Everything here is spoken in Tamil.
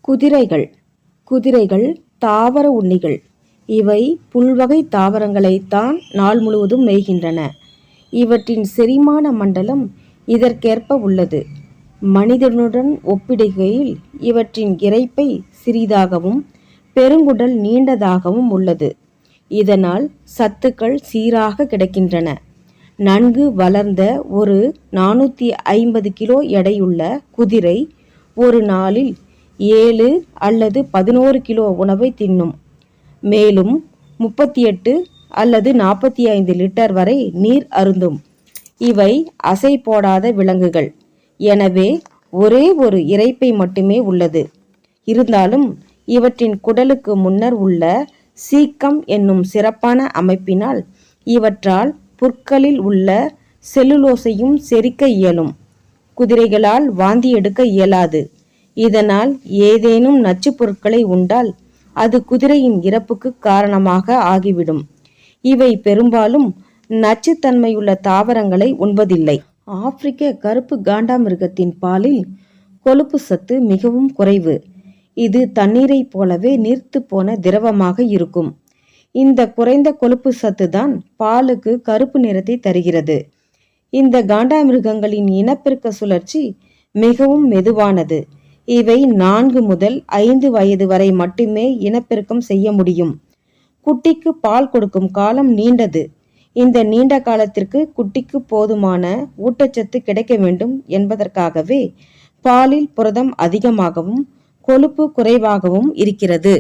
குதிரைகள். குதிரைகள் தாவர உண்ணிகள். இவை புல்வகை தாவரங்களைத்தான் நாள் முழுவதும் மேய்கின்றன. இவற்றின் செரிமான மண்டலம் இதற்கேற்ப உள்ளது. மனிதனுடன் ஒப்பிடுகையில் இவற்றின் இரைப்பை சிறிதாகவும் பெருங்குடல் நீண்டதாகவும் உள்ளது. இதனால் சத்துக்கள் சீராக கிடைக்கின்றன. நன்கு வளர்ந்த ஒரு 450 கிலோ எடையுள்ள குதிரை ஒரு நாளில் 7 அல்லது 11 கிலோ உணவை தின்னும். மேலும் 38 அல்லது 45 லிட்டர் வரை நீர் அருந்தும். இவை அசை போடாத விலங்குகள். எனவே ஒரே ஒரு இரைப்பை மட்டுமே உள்ளது. இருந்தாலும் இவற்றின் குடலுக்கு முன்னர் உள்ள சீக்கம் என்னும் சிறப்பான அமைப்பினால் இவற்றால் புற்களில் உள்ள செல்லுலோசையும் செரிக்க இயலும். குதிரைகளால் வாந்தி எடுக்க இயலாது. இதனால் ஏதேனும் நச்சு பொருட்களை உண்டால் அது குதிரையின் இறப்புக்கு காரணமாக ஆகிவிடும். இவை பெரும்பாலும் நச்சுத்தன்மையுள்ள தாவரங்களை உண்பதில்லை. ஆப்பிரிக்க கருப்பு காண்டாமிருகத்தின் பாலில் கொழுப்பு சத்து மிகவும் குறைவு. இது தண்ணீரை போலவே நீர்த்து போன திரவமாக இருக்கும். இந்த குறைந்த கொழுப்பு சத்து தான் பாலுக்கு கருப்பு நிறத்தை தருகிறது. இந்த காண்டாமிருகங்களின் இனப்பெருக்க சுழற்சி மிகவும் மெதுவானது. இவை 4 முதல் 5 வயது வரை மட்டுமே இனப்பெருக்கம் செய்ய முடியும். குட்டிக்கு பால் கொடுக்கும் காலம் நீண்டது. இந்த நீண்ட காலத்திற்கு குட்டிக்கு போதுமான ஊட்டச்சத்து கிடைக்க வேண்டும் என்பதற்காகவே பாலில் புரதம் அதிகமாகவும் கொழுப்பு குறைவாகவும் இருக்கிறது.